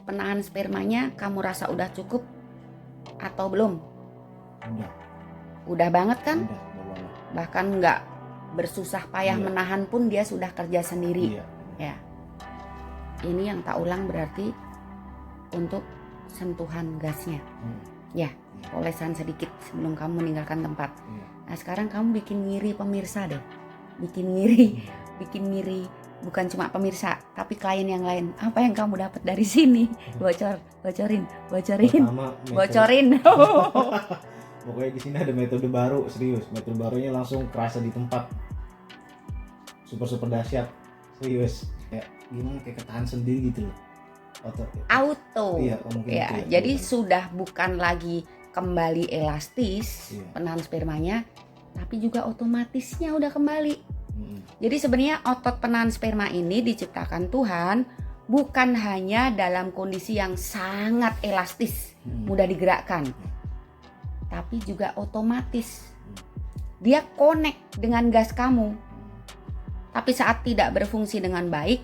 penahan spermanya kamu rasa udah cukup atau belum? Udah. Udah banget kan? Udah banget. Bahkan nggak bersusah payah menahan pun dia sudah kerja sendiri. Ya. Ini yang tak ulang berarti untuk sentuhan gasnya. Ya, olesan sedikit sebelum kamu meninggalkan tempat. Nah, sekarang kamu bikin ngiri pemirsa deh. Bikin ngiri bukan cuma pemirsa, tapi klien yang lain. Apa yang kamu dapat dari sini? Bocorin. Pertama, Bocorin. Pokoknya di sini ada metode baru, serius. Metode barunya langsung kerasa di tempat. Super dahsyat, serius. Kayak gimana, kayak ketahan sendiri gitu loh. Auto. Iya, ya, jadi sudah bukan lagi kembali elastis penahan spermanya, tapi juga otomatisnya udah kembali. Jadi sebenarnya otot penahan sperma ini diciptakan Tuhan bukan hanya dalam kondisi yang sangat elastis, mudah digerakkan, tapi juga otomatis. Dia connect dengan gas kamu. Tapi saat tidak berfungsi dengan baik,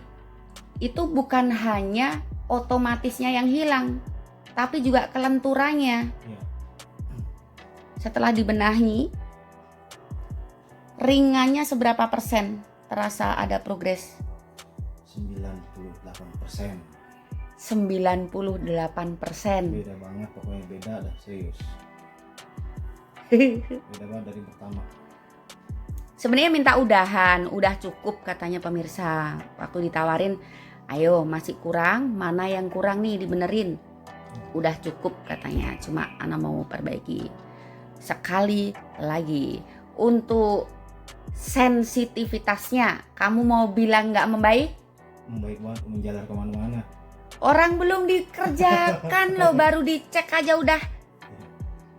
itu bukan hanya otomatisnya yang hilang, tapi juga kelenturannya. Setelah dibenahi, ringannya seberapa persen terasa ada progres? 98%. 98%. Beda banget, pokoknya beda dah, serius. Beda banget dari pertama. Sebenarnya minta udahan, udah cukup katanya pemirsa. Waktu ditawarin, ayo masih kurang, mana yang kurang nih dibenerin. Udah cukup katanya, cuma Ana mau perbaiki. Sekali lagi, untuk sensitivitasnya, kamu mau bilang nggak membaik? Membaik banget, menjalar kemana-mana. Orang belum dikerjakan loh, baru dicek aja udah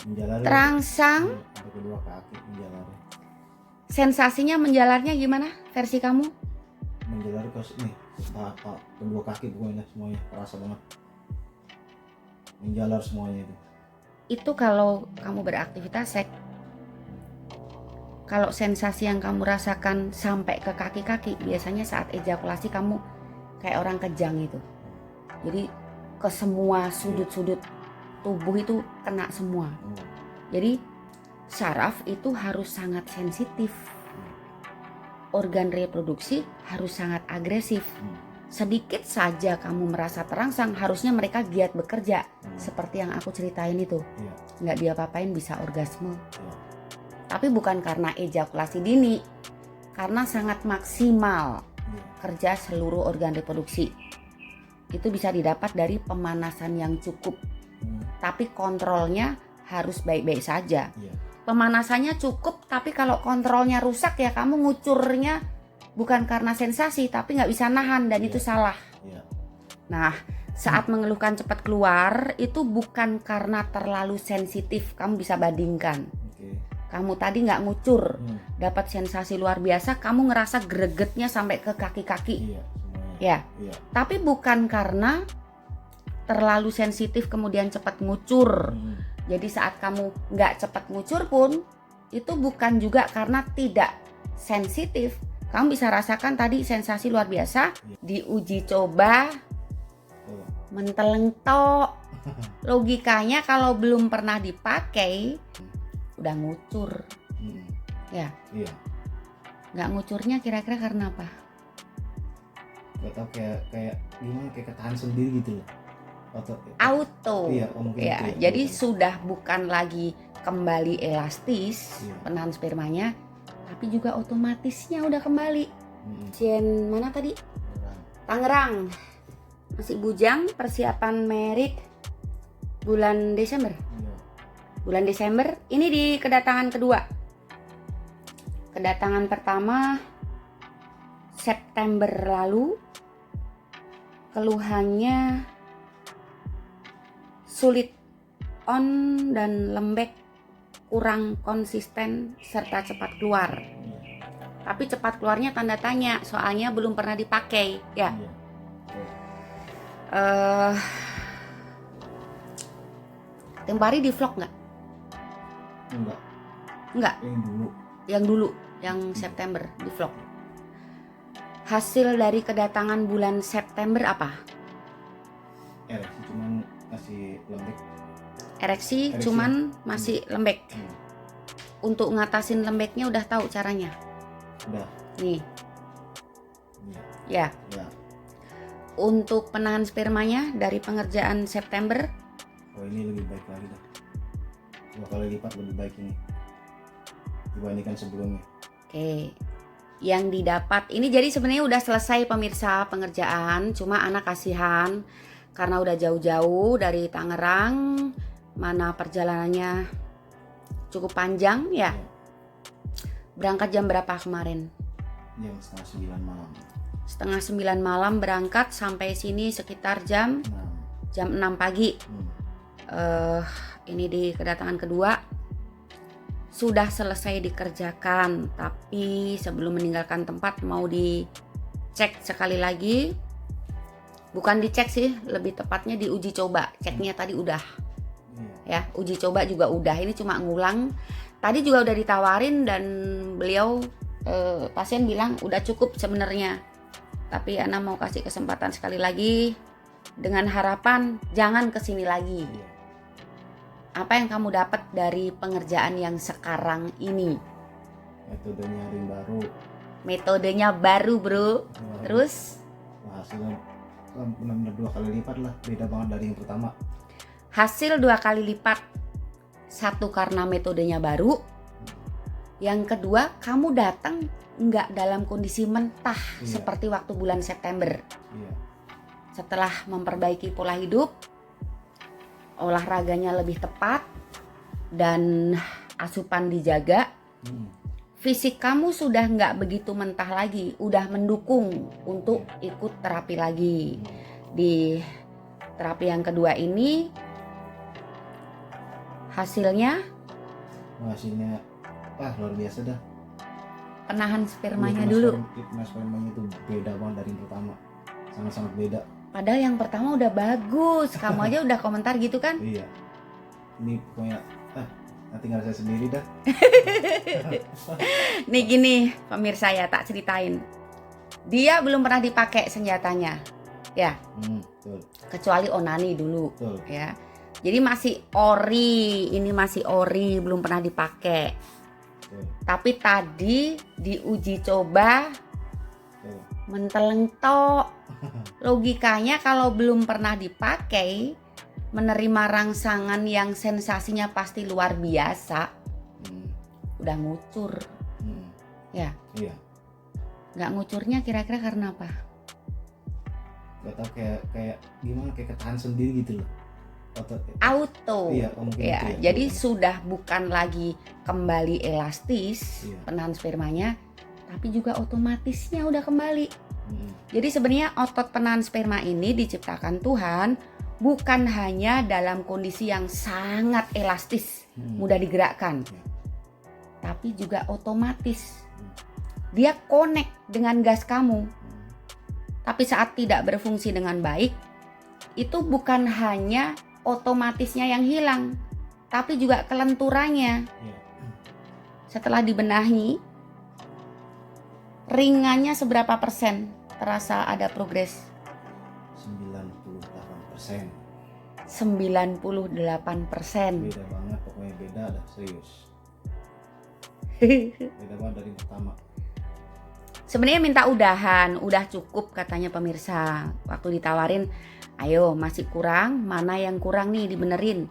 Menjalar terangsang. sampai kedua kaki menjalar. Sensasinya menjalarnya gimana versi kamu? Menjalar ke nih, kedua kaki pokoknya semuanya terasa banget. Menjalar semuanya itu. Itu kalau kamu beraktivitas seks. Kalau sensasi yang kamu rasakan sampai ke kaki-kaki, biasanya saat ejakulasi kamu kayak orang kejang itu. Jadi ke semua sudut-sudut tubuh itu kena semua. Jadi saraf itu harus sangat sensitif. Organ reproduksi harus sangat agresif. Sedikit saja kamu merasa terangsang, harusnya mereka giat bekerja. Seperti yang aku ceritain itu. Nggak diapa-apain bisa orgasme. Tapi bukan karena ejakulasi dini, karena sangat maksimal kerja seluruh organ reproduksi. Itu bisa didapat dari pemanasan yang cukup. Tapi kontrolnya harus baik-baik saja. Pemanasannya cukup, tapi kalau kontrolnya rusak ya kamu ngucurnya bukan karena sensasi, tapi nggak bisa nahan dan itu salah. Nah, saat mengeluhkan cepat keluar itu bukan karena terlalu sensitif. Kamu bisa bandingkan. Kamu tadi nggak ngucur, dapat sensasi luar biasa, kamu ngerasa gregetnya sampai ke kaki-kaki. Tapi bukan karena terlalu sensitif kemudian cepat ngucur. Jadi saat kamu nggak cepat ngucur pun, itu bukan juga karena tidak sensitif. Kamu bisa rasakan tadi sensasi luar biasa, diuji coba, mentelengtok. Logikanya kalau belum pernah dipakai, udah ngucur. Nggak ngucurnya kira-kira karena apa? Gak tau, kayak gimana, kayak ketahan sendiri gitu loh. Auto. Itu jadi sudah bukan lagi kembali elastis penahan spermanya, tapi juga otomatisnya udah kembali. Jen mana tadi? Tangerang. Masih bujang, persiapan merit bulan Desember. Bulan Desember ini di kedatangan kedua. Kedatangan pertama September lalu, keluhannya sulit on dan lembek, kurang konsisten serta cepat keluar. Tapi cepat keluarnya tanda tanya, soalnya belum pernah dipakai ya. Tempo hari di vlog nggak? Enggak. Yang dulu, yang September di vlog. Hasil dari kedatangan bulan September apa? ereksi cuman masih lembek. Ereksi Ereksi. cuman masih lembek. Hmm. Untuk ngatasin lembeknya udah tahu caranya. Udah. Nih, Iya. ya. Ya. Untuk penahan spermanya dari pengerjaan September, Oh ini lebih baik lagi dah. 2 kali lipat lebih baik ini dibandingkan sebelumnya. oke. Yang didapat ini jadi sebenarnya udah selesai pemirsa pengerjaan, cuma anak kasihan karena udah jauh-jauh dari Tangerang, mana perjalanannya cukup panjang ya. Berangkat jam berapa kemarin? Jam setengah 9 malam. Setengah 9 malam berangkat, sampai sini sekitar jam 6 pagi. Ini di kedatangan kedua sudah selesai dikerjakan, tapi sebelum meninggalkan tempat mau dicek sekali lagi. Bukan dicek sih, lebih tepatnya diuji coba. Ceknya tadi udah ya, uji coba juga udah. Ini cuma ngulang. Tadi juga udah ditawarin dan beliau pasien bilang udah cukup sebenarnya, tapi Ana mau kasih kesempatan sekali lagi dengan harapan jangan kesini lagi. Apa yang kamu dapat dari pengerjaan yang sekarang ini? Metodenya ring baru. Metodenya baru bro. Terus hasilnya benar-benar 2 kali lipat lah, beda banget dari yang pertama. hasil 2 kali lipat. Satu karena metodenya baru. Yang kedua, kamu datang nggak dalam kondisi mentah seperti waktu bulan September. Iya. Setelah memperbaiki pola hidup, olahraganya lebih tepat, dan asupan dijaga, fisik kamu sudah nggak begitu mentah lagi, udah mendukung untuk ikut terapi lagi. Di terapi yang kedua ini hasilnya luar biasa dah. penahan spermanya Iya, dulu. Penahan spermanya itu beda banget dari yang pertama, sangat-sangat beda. Padahal yang pertama udah bagus, kamu aja udah komentar gitu kan? Iya, ini pokoknya nanti ngerasa sendiri dah. Nih gini pemirsa ya, tak ceritain. Dia belum pernah dipakai senjatanya, ya, Betul. kecuali onani dulu, Betul. ya. Jadi masih ori, ini masih ori, belum pernah dipakai. Betul. Tapi tadi diuji coba Betul. mentelentok. Logikanya kalau belum pernah dipakai, menerima rangsangan yang sensasinya pasti luar biasa, udah ngucur, ya. Iya. Nggak ngucurnya kira-kira karena apa? Gak tau, kayak gimana, kayak ketahan sendiri gitu loh. Auto. Iya, mungkin Ya, itu ya. jadi sudah bukan lagi kembali elastis penahan spermanya, tapi juga otomatisnya udah kembali. Jadi sebenarnya otot penahan sperma ini diciptakan Tuhan bukan hanya dalam kondisi yang sangat elastis, mudah digerakkan, tapi juga otomatis. Dia connect dengan gas kamu. Tapi saat tidak berfungsi dengan baik, itu bukan hanya otomatisnya yang hilang, tapi juga kelenturannya. Setelah dibenahi, ringannya seberapa persen terasa ada progres? 98%. 98%. Beda banget, pokoknya beda dah, serius. Beda banget dari yang pertama. Sebenarnya minta udahan, udah cukup katanya pemirsa. Waktu ditawarin, ayo masih kurang, mana yang kurang nih dibenerin.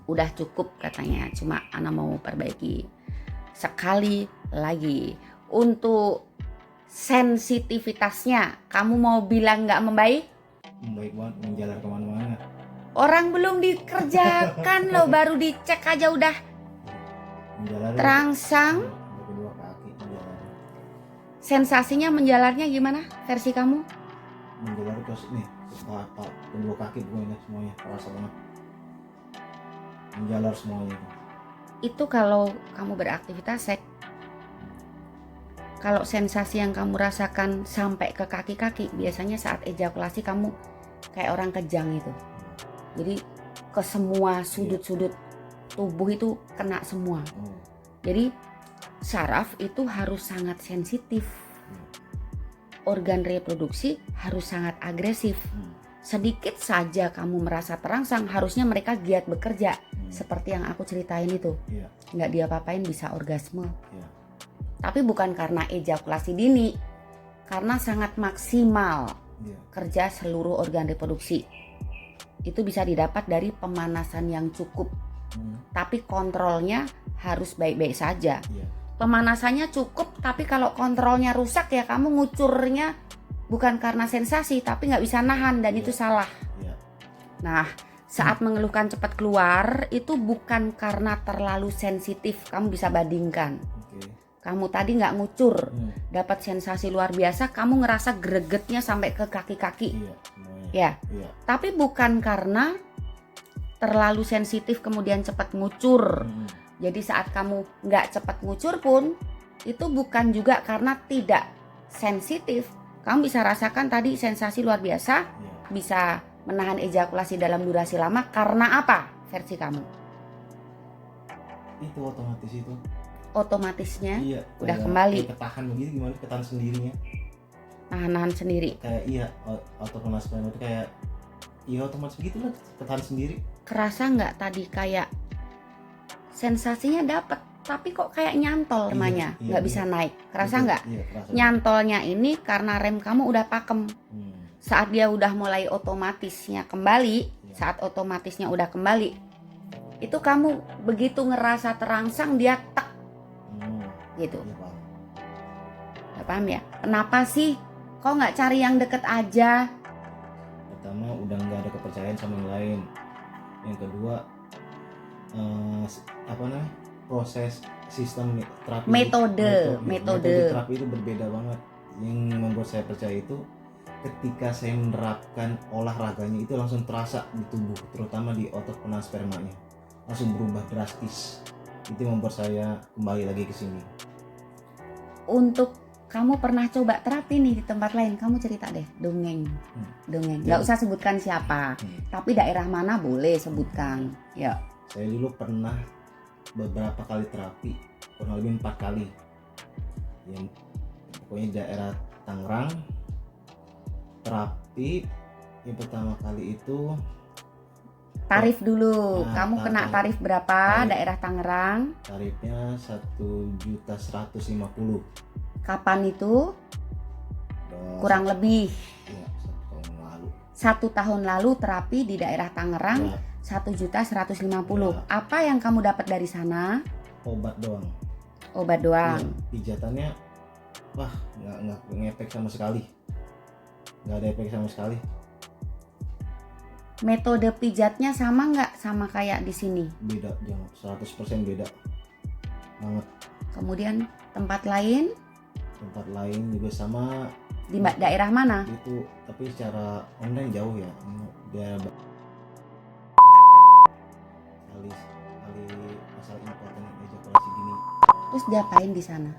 Udah cukup katanya, cuma Ana mau perbaiki sekali lagi. Untuk sensitivitasnya, kamu mau bilang nggak membaik? Membaik banget, menjalar kemana-mana. Orang belum dikerjakan loh, baru dicek aja udah Menjalar terangsang. sampai kedua kaki menjalar. Sensasinya menjalarnya gimana versi kamu? Menjalar terus nih, kedua kaki pokoknya semuanya terasa banget. Menjalar semuanya. Itu kalau kamu beraktivitas seks. Kalau sensasi yang kamu rasakan sampai ke kaki-kaki, biasanya saat ejakulasi kamu kayak orang kejang itu. Jadi ke semua sudut-sudut tubuh itu kena semua. Jadi saraf itu harus sangat sensitif. Organ reproduksi harus sangat agresif. sedikit saja kamu merasa terangsang, harusnya mereka giat bekerja. Seperti yang aku ceritain itu. Iya. Nggak diapa-apain bisa orgasme. Iya. Tapi bukan karena ejakulasi dini, karena sangat maksimal Iya. kerja seluruh organ reproduksi. Itu bisa didapat dari pemanasan yang cukup. Tapi kontrolnya harus baik-baik saja. Iya. Pemanasannya cukup, tapi kalau kontrolnya rusak ya kamu ngucurnya bukan karena sensasi, tapi nggak bisa nahan dan itu salah. Iya. Nah, saat mengeluhkan cepat keluar itu bukan karena terlalu sensitif. Kamu bisa bandingkan. Oke. Kamu tadi nggak ngucur, dapat sensasi luar biasa, kamu ngerasa gregetnya sampai ke kaki-kaki. Iya, semuanya. Ya, Iya. tapi bukan karena terlalu sensitif kemudian cepat ngucur. Jadi saat kamu nggak cepat ngucur pun itu bukan juga karena tidak sensitif. Kamu bisa rasakan tadi sensasi luar biasa, Iya. bisa menahan ejakulasi dalam durasi lama karena apa versi kamu? Itu otomatis itu. Otomatisnya Iya. udah kayak- kembali. kayak ketahan begitu, gimana ketahan sendirinya. nahan sendiri. Kayak iya, autopenaspema itu kayak iya otomatis begitulah, ketahan sendiri. Kerasa nggak tadi kayak sensasinya dapat, tapi kok kayak nyantol remanya, iya, nggak iya. bisa naik. Kerasa Betul, nggak? Iya, kerasa. Nyantolnya ini karena rem kamu udah pakem. Saat dia udah mulai otomatisnya kembali, Iya. saat otomatisnya udah kembali, itu kamu begitu ngerasa terangsang dia tek gitu. Iya, paham. Nggak paham ya? Kenapa sih? Kok nggak cari yang deket aja? Pertama udah nggak ada kepercayaan sama yang lain. Yang kedua apa namanya, proses sistem terapi Metode. terapi itu berbeda banget. Yang membuat saya percaya itu ketika saya menerapkan olahraganya itu langsung terasa di tubuh, terutama di otot penaspermanya langsung berubah drastis. Itu yang membuat saya kembali lagi ke sini. Untuk kamu pernah coba terapi nih di tempat lain, kamu cerita deh, dongeng. Nggak usah sebutkan siapa, tapi daerah mana boleh sebutkan. Ya. Saya dulu pernah beberapa kali terapi, kurang lebih 4 kali. Yang pokoknya daerah Tangerang. Terapi yang pertama kali itu Tarif dulu, Nah, kamu kena tarif berapa? tarif. Daerah Tangerang. tarifnya 1.150.000. Kapan itu? Kurang lebih ya, 1 tahun lalu. 1 tahun lalu terapi di daerah Tangerang, Ya, 1.150.000. Ya. Apa yang kamu dapat dari sana? obat doang. Obat doang. Ya, pijatannya wah nggak ngefek sama sekali. Nggak ada efek sama sekali. Metode pijatnya sama nggak sama kayak di sini? Beda, jangan 100% beda banget. Kemudian tempat lain Tempat lain juga sama di daerah mana? itu, tapi secara online jauh ya. Dia kali asal impoten ejakulasi dini. Terus diapain di sana?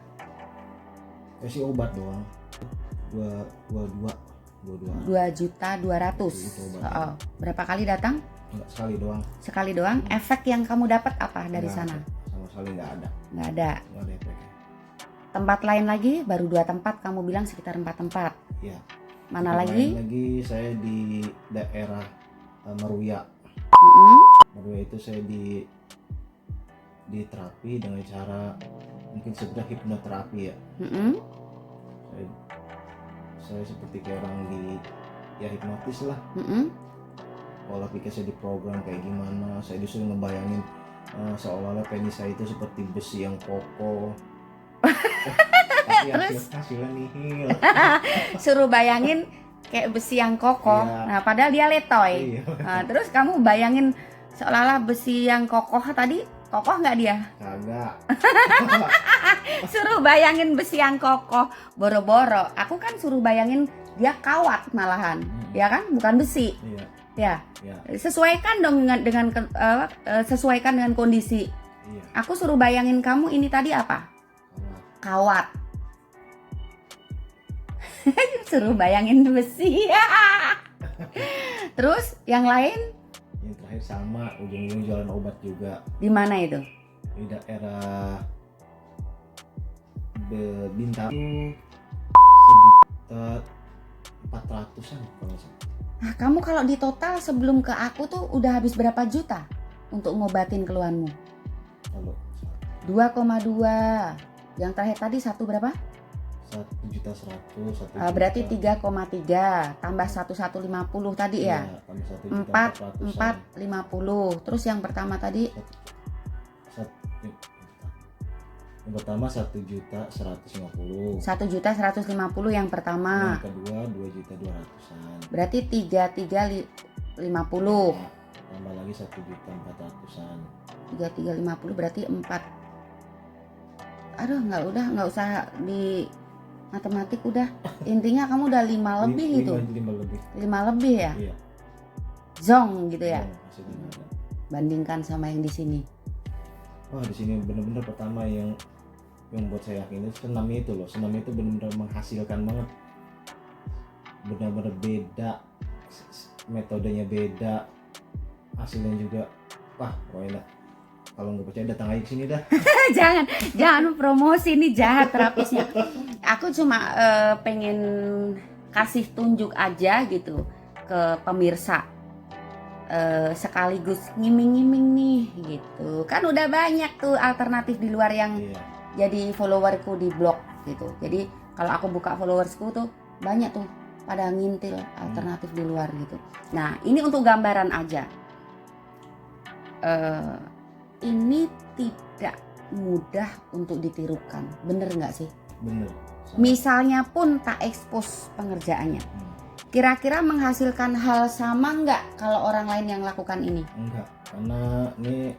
Kasih obat doang. 22. 2.200.000. Itu obat. Oh, berapa kali datang? Enggak, sekali doang. Sekali doang. Efek yang kamu dapat apa dari Nggak sana? ada. Sama sekali nggak ada. Nggak ada. Nggak ada efeknya. Tempat lain lagi baru 2 tempat, kamu bilang sekitar 4 tempat. Ya. Mana Tempat lagi? lain lagi saya di daerah Meruya. Mm-mm. Meruya itu saya di terapi dengan cara mungkin sebenarnya hipnoterapi ya. Mm-mm. Saya seperti kayak orang di ya hipnotis lah. Mm-mm. Pola pikir saya diprogram kayak gimana, saya disuruh ngebayangin seolah-olah penis saya itu seperti besi yang kokoh. Tapi hasilnya nihil. Suruh bayangin kayak besi yang kokoh. Iya. Nah, padahal dia letoy. Iya. Nah, terus kamu bayangin seolah-olah besi yang kokoh tadi, kokoh nggak dia? Kagak. Suruh bayangin besi yang kokoh, boro-boro. Aku kan suruh bayangin dia kawat malahan, ya kan? Bukan besi. Iya. Ya, Ya. sesuaikan dong dengan sesuaikan dengan kondisi. Iya. Aku suruh bayangin kamu ini tadi apa? Kawat. Suruh bayangin besi. Terus yang lain Yang terakhir sama, ujung-ujung jualan obat juga di mana itu? di daerah Bintaro sekitar 400-an kalau nggak salah. Nah, kamu kalau di total sebelum ke aku tuh udah habis berapa juta untuk ngobatin keluhanmu? Kalau 2,2. Yang terakhir tadi satu berapa? 1.100.000, 1 Berarti juta. 3,3 tambah 1.150 tadi ya? Iya, tambah 1.400.000. 4,450. Terus yang pertama tadi Yang pertama 1.150.000. 1.150 yang pertama. Yang kedua 2.200.000-an. Berarti 3.350. Tambah lagi 1.400.000-an. 3.350 berarti 4. Aduh, nggak usah di matematik udah. Intinya kamu udah 5 lebih gitu. 5 lebih. 5 lebih ya? Iya. Zong gitu ya. Hasilnya ada. Bandingkan sama yang di sini. Wah, di sini bener-bener pertama yang buat saya yakin itu senamnya itu loh. Senamnya itu bener-bener menghasilkan banget. Bener-bener beda. Metodenya beda. Hasilnya juga. Wah, pokoknya kalau nggak percaya datang aja ke sini dah. jangan promosi, ini jahat terapisnya. Aku cuma pengen kasih tunjuk aja gitu ke pemirsa, sekaligus ngiming-ngiming nih gitu. Kan udah banyak tuh alternatif di luar yang Iya. jadi followerku di blog gitu. Jadi kalau aku buka followersku tuh banyak tuh pada ngintil alternatif di luar gitu. Nah, ini untuk gambaran aja. Ini tidak mudah untuk ditirukan, bener nggak sih? Bener. Misalnya pun tak ekspos pengerjaannya, kira-kira menghasilkan hal sama nggak kalau orang lain yang lakukan ini? Enggak, karena ini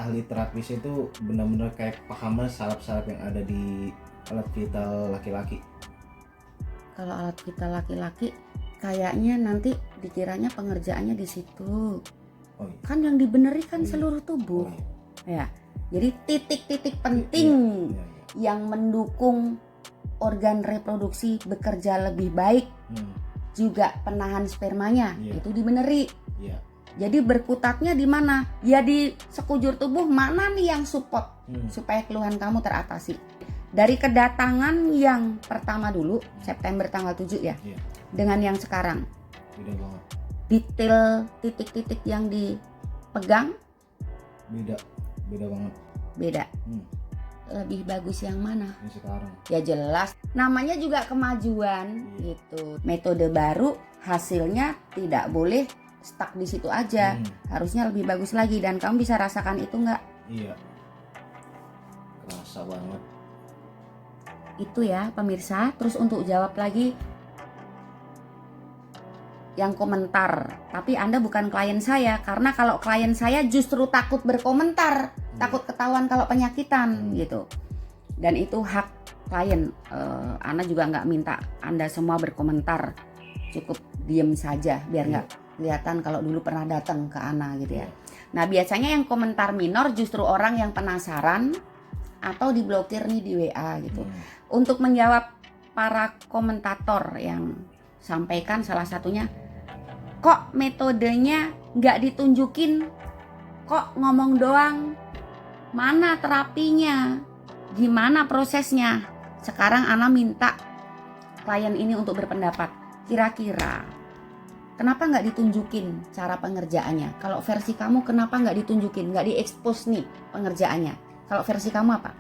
ahli terapis itu benar-benar kayak paham saraf-saraf yang ada di alat vital laki-laki. Kalau alat vital laki-laki kayaknya nanti dikiranya pengerjaannya di situ. Oh iya. Kan yang dibeneri kan Iya. seluruh tubuh. Oh iya. Ya. Jadi titik-titik penting Iya. yang mendukung organ reproduksi bekerja lebih baik, juga penahan spermanya, Iya. itu dibeneri. Iya. Jadi berkutatnya di mana? Ya di sekujur tubuh mana nih yang support supaya keluhan kamu teratasi. Dari kedatangan yang pertama dulu September tanggal 7 ya, Iya. dengan yang sekarang, Beda banget. detail titik-titik yang dipegang Beda banget. beda. Lebih bagus yang mana? Ini sekarang. Ya jelas, namanya juga kemajuan gitu. Metode baru, hasilnya tidak boleh stuck di situ aja. Harusnya lebih bagus lagi, dan kamu bisa rasakan itu nggak? Iya. Kerasa banget. Itu ya pemirsa. Terus untuk jawab lagi yang komentar, tapi Anda bukan klien saya, karena kalau klien saya justru takut berkomentar, takut ketahuan kalau penyakitan gitu. Dan itu hak klien. Ana juga nggak minta Anda semua berkomentar, cukup diem saja biar nggak kelihatan kalau dulu pernah datang ke Ana gitu ya. Nah, biasanya yang komentar minor justru orang yang penasaran atau diblokir nih di WA gitu. Untuk menjawab para komentator yang sampaikan, salah satunya, kok metodenya nggak ditunjukin, kok ngomong doang, mana terapinya, gimana prosesnya. Sekarang Ana minta klien ini untuk berpendapat, kira-kira kenapa nggak ditunjukin cara pengerjaannya? Kalau versi kamu kenapa nggak ditunjukin, nggak diekspos nih pengerjaannya? Kalau versi kamu apa?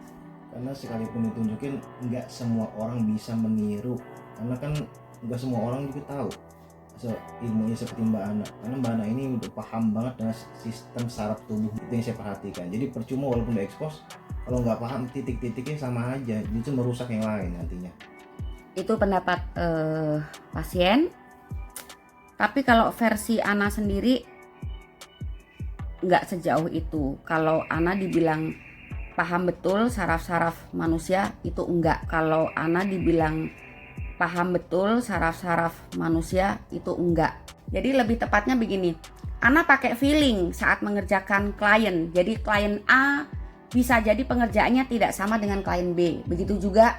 Karena sekalipun ditunjukin, nggak semua orang bisa meniru, karena kan nggak semua orang juga tahu ilmunya seperti Mbak Ana. Karena Mbak Ana ini udah paham banget dengan sistem saraf tubuh, itu yang saya perhatikan. Jadi percuma walaupun diekspos, kalau nggak paham titik-titiknya sama aja, itu merusak yang lain nantinya. Itu pendapat pasien. Tapi kalau versi Ana sendiri nggak sejauh itu. Kalau Ana dibilang paham betul saraf-saraf manusia, itu enggak. Kalau Ana dibilang paham betul saraf-saraf manusia, itu enggak. Jadi lebih tepatnya begini, Ana pakai feeling saat mengerjakan klien. Jadi klien A bisa jadi pengerjaannya tidak sama dengan klien B. Begitu juga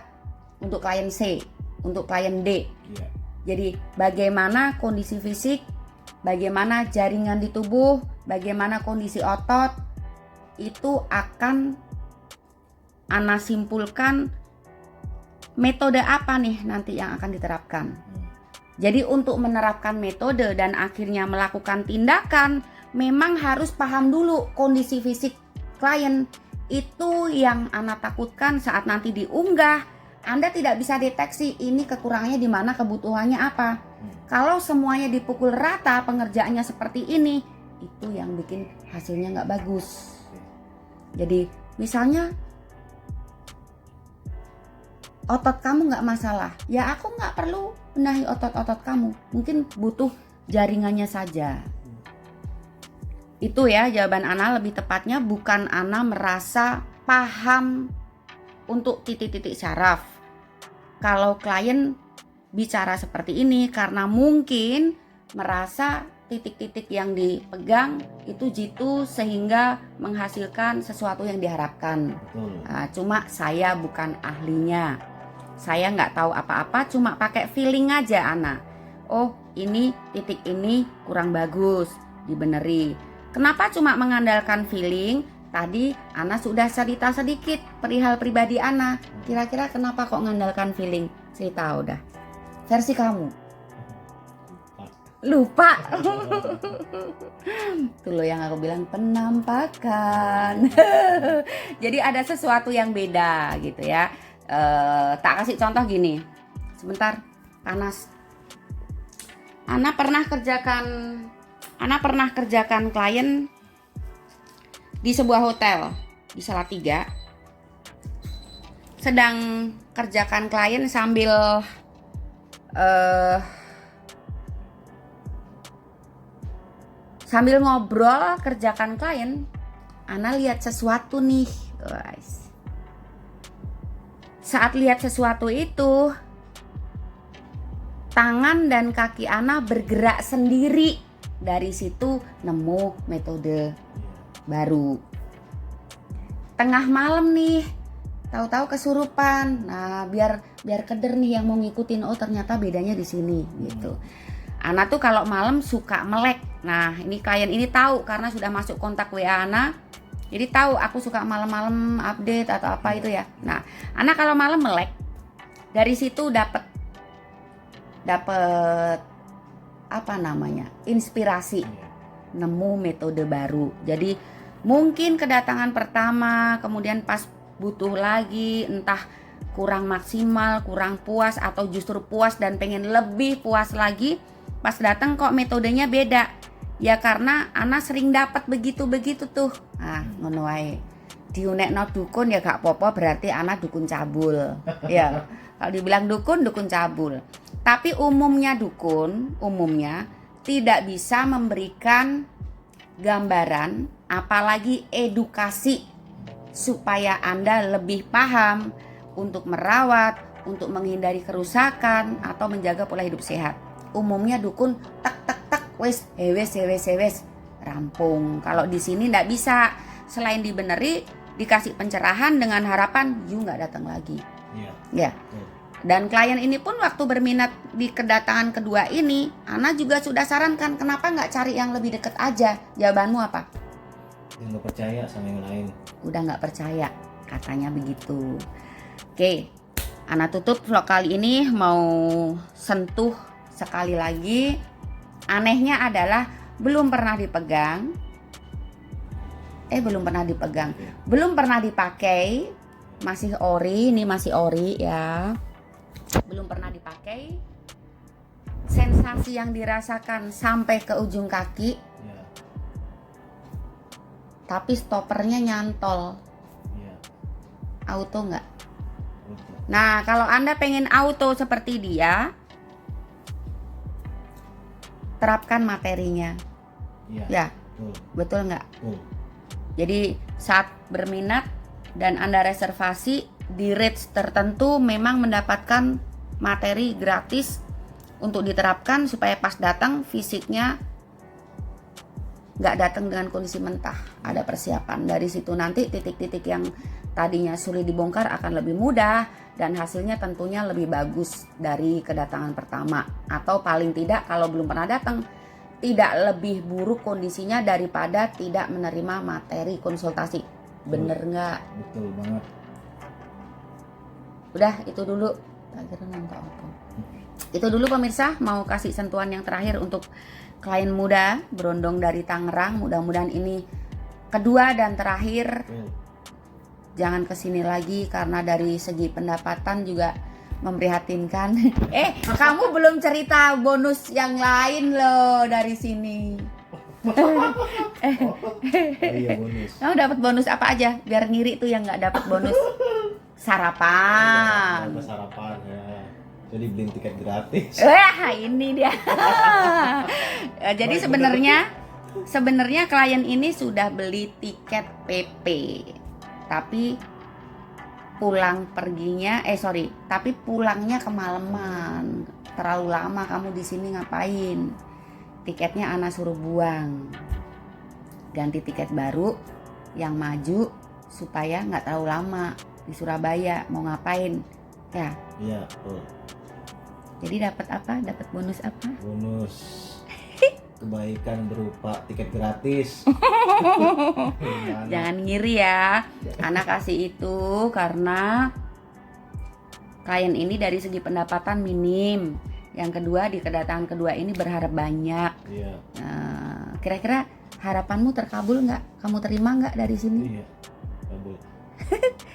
untuk klien C, untuk klien D. Iya. Jadi bagaimana kondisi fisik, bagaimana jaringan di tubuh, bagaimana kondisi otot, itu akan Ana simpulkan metode apa nih nanti yang akan diterapkan. Jadi untuk menerapkan metode dan akhirnya melakukan tindakan, memang harus paham dulu kondisi fisik klien. Itu yang Ana takutkan saat nanti diunggah, Anda tidak bisa deteksi ini kekurangannya di mana, kebutuhannya apa. Kalau semuanya dipukul rata, pengerjaannya seperti ini, itu yang bikin hasilnya nggak bagus. Jadi misalnya otot kamu nggak masalah, ya aku nggak perlu benahi otot-otot kamu, mungkin butuh jaringannya saja. Itu ya jawaban Ana, lebih tepatnya bukan Ana merasa paham untuk titik-titik syaraf. Kalau klien bicara seperti ini karena mungkin merasa titik-titik yang dipegang itu jitu sehingga menghasilkan sesuatu yang diharapkan. Nah, cuma saya bukan ahlinya, saya nggak tahu apa-apa, cuma pakai feeling aja Ana. Oh ini titik ini kurang bagus, dibeneri. Kenapa cuma mengandalkan feeling? Tadi Ana sudah cerita sedikit perihal pribadi Ana. Kira-kira kenapa kok mengandalkan feeling? Cerita udah. Versi kamu. Lupa. Itu loh yang aku bilang penampakan. Jadi ada sesuatu yang beda gitu ya. Tak kasih contoh gini. Sebentar, panas. Ana pernah kerjakan klien di sebuah hotel di Salatiga. Sedang kerjakan klien sambil ngobrol kerjakan klien, Ana lihat sesuatu nih, guys. Saat lihat sesuatu itu, tangan dan kaki Ana bergerak sendiri. Dari situ nemu metode baru. Tengah malam nih, tahu-tahu kesurupan. Nah, biar keder nih yang mau ngikutin, oh ternyata bedanya di sini gitu. Ana tuh kalau malam suka melek. Nah, ini klien ini tahu karena sudah masuk kontak WA Ana. Jadi tahu aku suka malam-malam update atau apa itu ya. Nah, Ana kalau malam melek. Dari situ dapat apa namanya? Inspirasi. Nemu metode baru. Jadi mungkin kedatangan pertama, kemudian pas butuh lagi, entah kurang maksimal, kurang puas atau justru puas dan pengen lebih puas lagi, pas datang kok metodenya beda. Ya karena Ana sering dapat begitu-begitu tuh. Ah, ngono wae. Diunekno dukun ya gak apa-apa, berarti Ana dukun cabul. Ya. Kalau dibilang dukun cabul. Tapi umumnya dukun, tidak bisa memberikan gambaran, apalagi edukasi supaya Anda lebih paham untuk merawat, untuk menghindari kerusakan atau menjaga pola hidup sehat. Umumnya dukun tak wes rampung. Kalau di sini nggak bisa, selain dibeneri, dikasih pencerahan dengan harapan you nggak datang lagi. Ya. Dan klien ini pun waktu berminat di kedatangan kedua ini, Ana juga sudah sarankan kenapa nggak cari yang lebih dekat aja. Jawabanmu apa? Nggak percaya sama yang lain. Udah nggak percaya, katanya begitu. Oke, Ana tutup vlog kali ini, mau sentuh sekali lagi. Anehnya adalah belum pernah dipegang, belum pernah dipakai, masih ori, ini masih ori ya. Belum pernah dipakai, sensasi yang dirasakan sampai ke ujung kaki, tapi stoppernya nyantol. Auto nggak? Nah, kalau Anda pengen auto seperti dia, terapkan materinya. Ya, betul nggak? Jadi saat berminat dan Anda reservasi di rates tertentu, memang mendapatkan materi gratis untuk diterapkan supaya pas datang fisiknya nggak datang dengan kondisi mentah, ada persiapan. Dari situ nanti titik-titik yang tadinya sulit dibongkar akan lebih mudah dan hasilnya tentunya lebih bagus dari kedatangan pertama, atau paling tidak kalau belum pernah datang tidak lebih buruk kondisinya daripada tidak menerima materi konsultasi. Bener nggak? Betul banget. Udah itu dulu. Tak kira nonton apa. Itu dulu pemirsa, mau kasih sentuhan yang terakhir untuk klien muda berondong dari Tangerang. Mudah-mudahan ini kedua dan terakhir. Jangan kesini lagi karena dari segi pendapatan juga memprihatinkan. Kamu belum cerita bonus yang lain loh dari sini. Iya, bonus. Kamu dapat bonus apa aja? Biar ngiri tuh yang nggak dapat bonus. Sarapan. Ada sarapan ya. Jadi beliin tiket gratis. Wah, ini dia. Jadi sebenarnya klien ini sudah beli tiket PP. Tapi pulangnya kemalaman. Terlalu lama kamu di sini ngapain? Tiketnya Ana suruh buang. Ganti tiket baru yang maju supaya nggak terlalu lama di Surabaya. Mau ngapain? Ya. Iya, betul. Jadi dapat apa? Dapat bonus apa? Bonus kebaikan berupa tiket gratis. Jangan ngiri ya. Anak kasih itu karena klien ini dari segi pendapatan minim. Yang kedua, di kedatangan kedua ini berharap banyak. Iya. Nah, kira-kira harapanmu terkabul nggak? Kamu terima nggak dari sini? Iya. Kabul.